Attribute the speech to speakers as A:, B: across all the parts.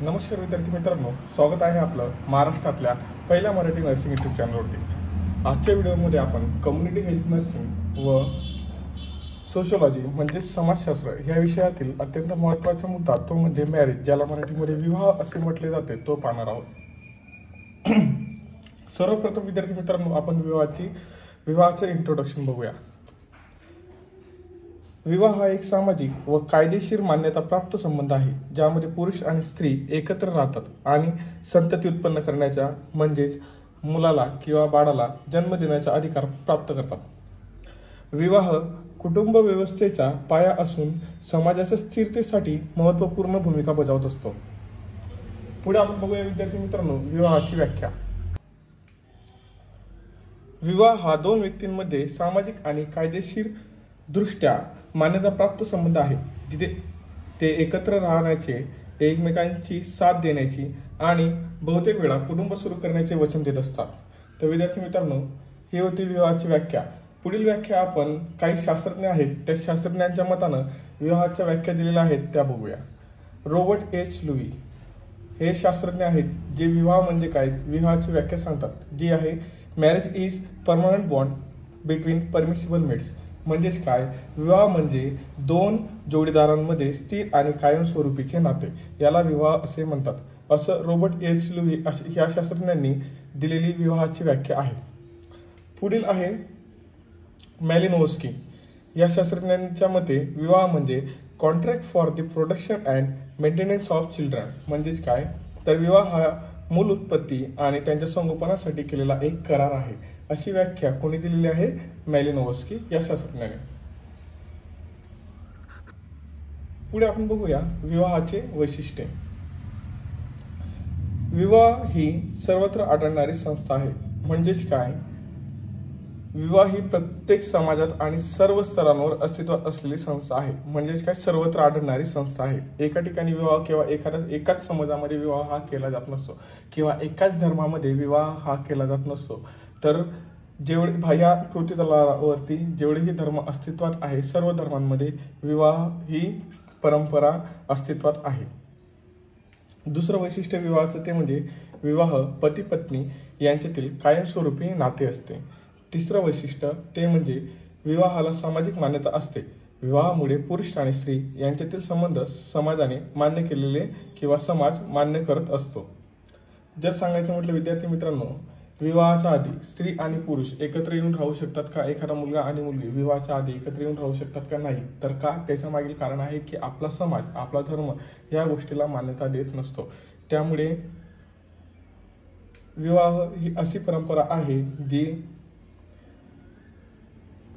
A: नमस्कार विद्यार्थी मित्रांनो, स्वागत आहे आपलं महाराष्ट्रातल्या पहिल्या मराठी नर्सिंग यूट्यूब चॅनलवरती। आजच्या व्हिडिओमध्ये आपण कम्युनिटी हेल्थ नर्सिंग व सोशोलॉजी म्हणजे समाजशास्त्र या विषयातील अत्यंत महत्त्वाचा मुद्दा तो म्हणजे मॅरेज, ज्याला मराठीमध्ये विवाह असे म्हटले जाते, तो पाहणार आहोत। सर्वप्रथम विद्यार्थी मित्रांनो, आपण विवाहाचे इंट्रोडक्शन बघूया। विवाह हा एक सामाजिक व कायदेशीर मान्यता प्राप्त संबंध आहे, ज्यामध्ये पुरुष आणि स्त्री एकत्र राहतात आणि संतती उत्पन्न करण्याचा म्हणजेच मुलाला किंवा बाळाला जन्म देण्याचा अधिकार प्राप्त करतात। विवाह कुटुंब व्यवस्थेचा पाया असून समाजाच्या स्थिरतेसाठी महत्त्वपूर्ण भूमिका बजावत असतो। पुढे आपण बघूया विद्यार्थी मित्रांनो, विवाहाची व्याख्या। विवाह हा दोन व्यक्तींमध्ये सामाजिक आणि कायदेशीर दृष्ट्या मान्यता प्राप्त संबंध आहे, जिथे ते एकत्र राहण्याचे, एकमेकांची साथ देण्याची आणि बहुतेक वेळा कुटुंब सुरू करण्याचे वचन देत असतात। तर विद्यार्थी मित्रांनो, ही होती विवाहाची व्याख्या। पुढील व्याख्या आपण काही शास्त्रज्ञ आहेत त्या शास्त्रज्ञांच्या मतानं विवाहाच्या व्याख्या दिलेल्या आहेत त्या बघूया। रॉबर्ट एच लुई हे शास्त्रज्ञ आहेत जे विवाह म्हणजे काय विवाहाची व्याख्या सांगतात, जी आहे marriage is permanent bond between permissible mates. म्हणजेच काय, विवाह म्हणजे दोन जोडीदारांमध्ये स्थिर आणि कायमस्वरूपीचे नाते, याला विवाह असे म्हणतात, असं रॉबर्ट एच लुई या शास्त्रज्ञांनी दिलेली विवाहाची व्याख्या आहे। पुढील आहे मॅलिनोव्स्की या शास्त्रज्ञांच्या मते विवाह म्हणजे contract for the production and maintenance of children. म्हणजेच काय, तर विवाह हा मूल उत्पत्ती आणि त्यांच्या संगोपनासाठी केलेला एक करार आहे, अशी व्याख्या कोणी दिलेली आहे, मॅलिनोव्स्की या शास्त्रज्ञाने। पुढे आपण बघूया विवाहाचे वैशिष्ट्ये। विवाह ही सर्वत्र आढळणारी संस्था आहे। म्हणजेच काय, विवाह ही प्रत्येक समाजात आणि सर्व स्तरांवर अस्तित्वात असलेली संस्था आहे। म्हणजेच काय, सर्वत्र आढळणारी संस्था आहे। एका ठिकाणी विवाह किंवा एकाच समाजामध्ये विवाह हा केला जात नसतो किंवा एकाच धर्मामध्ये विवाह हा केला जात नसतो, तर जेवढे ह्या पृथ्वीतलावरती जेवढेही धर्म अस्तित्वात आहे, सर्व धर्मांमध्ये विवाह ही परंपरा अस्तित्वात आहे। दुसरं वैशिष्ट्य विवाहाचं ते म्हणजे विवाह पती पत्नी यांच्यातील कायमस्वरूपी नाते असते। तिसरं वैशिष्ट्य ते म्हणजे विवाहाला सामाजिक मान्यता असते। विवाहामुळे पुरुष आणि स्त्री यांच्यातील संबंध समाजाने मान्य केलेले किंवा समाज मान्य करत असतो। जर सांगायचं म्हटलं विद्यार्थी मित्रांनो, विवाहाच्या आधी स्त्री आणि पुरुष एकत्र येऊन राहू शकतात का, एखादा मुलगा आणि मुलगी विवाहाच्या आधी एकत्र येऊन राहू शकतात का, नाही, तर का, त्याच्या मागील कारण आहे की आपला समाज, आपला धर्म या गोष्टीला मान्यता देत नसतो। त्यामुळे विवाह ही अशी परंपरा आहे जी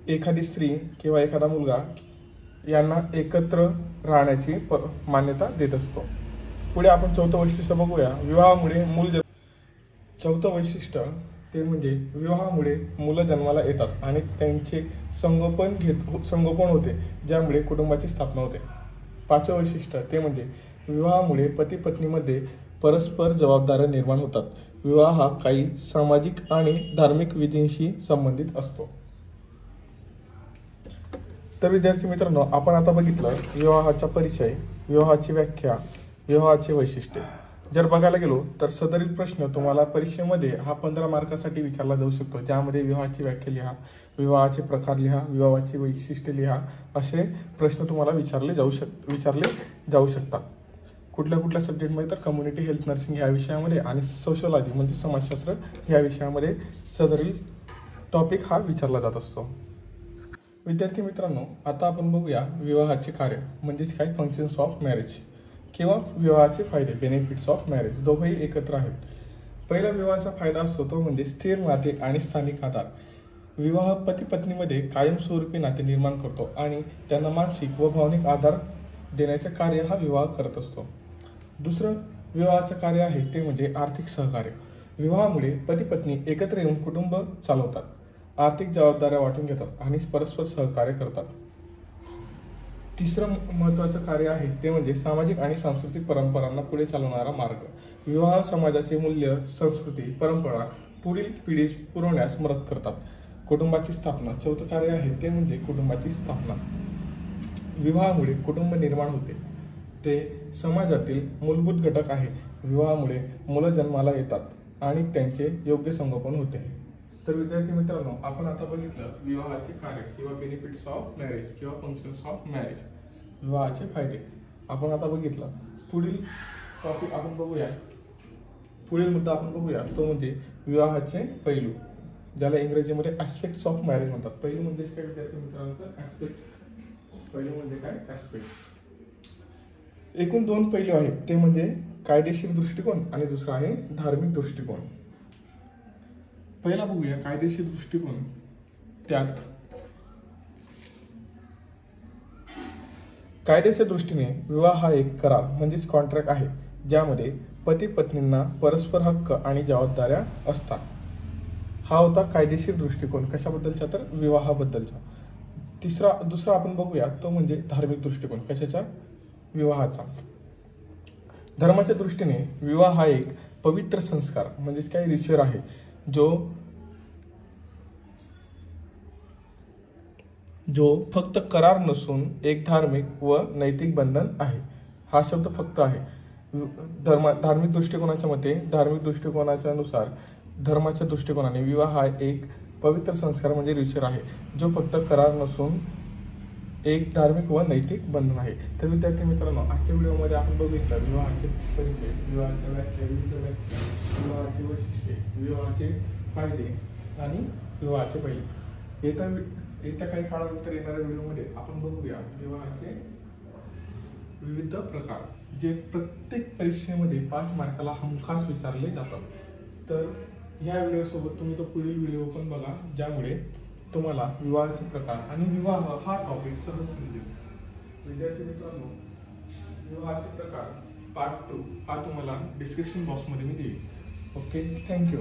A: एखादी स्त्री किंवा एखादा मुलगा यांना एकत्र राहण्याची मान्यता देत असतो। पुढे आपण चौथं वैशिष्ट्य बघूया, विवाहामुळे चौथं वैशिष्ट्य ते म्हणजे विवाहामुळे मुलं जन्माला येतात आणि त्यांचे संगोपन होते, ज्यामुळे कुटुंबाची स्थापना होते। पाचवं वैशिष्ट्य ते म्हणजे विवाहामुळे पती पत्नीमध्ये परस्पर जबाबदाऱ्या निर्माण होतात। विवाह हा काही सामाजिक आणि धार्मिक विधींशी संबंधित असतो। तर विद्यार्थी मित्रांनो, आपण आता बघितलं विवाहाचा परिचय, विवाहाची व्याख्या, विवाहाचे वैशिष्ट्ये। जर बघायला गेलो तर सदरील प्रश्न तुम्हाला परीक्षेमध्ये हा 15 मार्कासाठी विचारला जाऊ शकतो, ज्यामध्ये विवाहाची व्याख्या लिहा, विवाहाचे प्रकार लिहा, विवाहाची वैशिष्ट्ये लिहा, असे प्रश्न तुम्हाला विचारले जाऊ शकतात। कुठल्या सब्जेक्टमध्ये, तर कम्युनिटी हेल्थ नर्सिंग ह्या विषयामध्ये आणि सोशोलॉजी म्हणजे समाजशास्त्र ह्या विषयामध्ये सदरील टॉपिक हा विचारला जात असतो। विद्यार्थी मित्रांनो, आता आपण बघूया विवाहाचे कार्य म्हणजेच काय, फंक्शन्स ऑफ मॅरेज किंवा विवाहाचे फायदे, बेनिफिट्स ऑफ मॅरेज, दोघंही एकत्र आहेत। पहिला विवाहाचा फायदा असतो तो म्हणजे स्थिर नाते आणि स्थानिक आधार। विवाह पती पत्नीमध्ये कायमस्वरूपी नाते निर्माण करतो आणि त्यांना मानसिक व भावनिक आधार देण्याचे कार्य हा विवाह करत असतो। दुसरं विवाहाचं कार्य आहे ते म्हणजे आर्थिक सहकार्य। विवाहामुळे पती पत्नी एकत्र येऊन कुटुंब चालवतात, आर्थिक जबाबदाऱ्या वाटून घेतात आणि परस्पर सहकार्य करतात। तिसरं महत्त्वाचं कार्य आहे ते म्हणजे सामाजिक आणि सांस्कृतिक परंपरांना पुढे चालवणारा मार्ग। विवाह समाजाचे मूल्य, संस्कृती, परंपरा पुढील पिढीस पुरवण्यास मदत करतात। कुटुंबाची स्थापना, चौथं कार्य आहे ते म्हणजे कुटुंबाची स्थापना। विवाहामुळे कुटुंब निर्माण होते, ते समाजातील मूलभूत घटक आहे. विवाहामुळे मुलं जन्माला येतात आणि त्यांचे योग्य संगोपन होते. तर विद्यार्थी मित्रांनो, आपण आता बघितलं विवाहाचे कार्य किंवा बेनिफिट्स ऑफ मॅरेज किंवा फंक्शन्स ऑफ मॅरेज, विवाहाचे फायदे आपण आता बघितलं. पुढील टॉपिक आपण बघूया, पुढील मुद्दा आपण बघूया तो म्हणजे विवाहाचे पैलू, ज्याला इंग्रजीमध्ये ॲस्पेक्ट्स ऑफ मॅरेज म्हणतात. पैलू म्हणजे काय विद्यार्थी मित्रांनो, तर ॲस्पेक्ट्स. पैलू म्हणजे काय, ॲस्पेक्ट्स. एकूण 2 पैलू आहेत, ते म्हणजे कायदेशीर दृष्टिकोन आणि दुसरा आहे धार्मिक दृष्टिकोन. पहिला बघूया कायदेशीर दृष्टिकोन. त्यात कायद्याच्या दृष्टीने विवाह हा एक करार म्हणजेच कॉन्ट्रॅक्ट आहे, ज्यामध्ये पती पत्नींना परस्पर हक्क आणि जबाबदाऱ्या असतात. हा होता कायदेशीर दृष्टिकोन. कशाबद्दलचा, तर विवाहाबद्दलचा. दुसरा आपण बघूया तो म्हणजे धार्मिक दृष्टिकोन. कशाचा, विवाहाचा. धर्माच्या दृष्टीने विवाह हा एक पवित्र संस्कार म्हणजेच काय, रिच्युअल आहे, जो फक्त करार नसून एक धार्मिक व नैतिक बंधन आहे. हा शब्द फक्त आहे. धार्मिक दृष्टिकोनाच्या मते, धार्मिक दृष्टिकोनाच्या नुसार, धर्माच्या दृष्टिकोनाने विवाह हा एक पवित्र संस्कार म्हणजे रिच्युअल आहे, जो फक्त करार नसून एक धार्मिक व नैतिक बंधन आहे. तर विद्यार्थी मित्रांनो, आजच्या व्हिडिओमध्ये आपण बघितलं विवाहाचे परिचय, विवाहाच्या व्याख्या, विविध व्याख्या, विवाहाची वैशिष्ट्ये, विवाहाचे फायदे आणि विवाहाचे पैलू. येत्या काही काळानंतर येणाऱ्या व्हिडिओमध्ये आपण बघूया विवाहाचे विविध प्रकार, जे प्रत्येक परीक्षेमध्ये 5 मार्काला हमखास विचारले जातात. तर या व्हिडिओसोबत तुम्ही तो पुढील व्हिडिओ पण बघा, ज्यामुळे तुम्हाला विवाहाचे प्रकार आणि विवाह हा टॉपिक सहज समजेल. विद्यार्थी मित्रांनो, विवाहाचे प्रकार पार्ट 2 हा तुम्हाला डिस्क्रिप्शन बॉक्समध्ये मी देईल. Okay, thank you.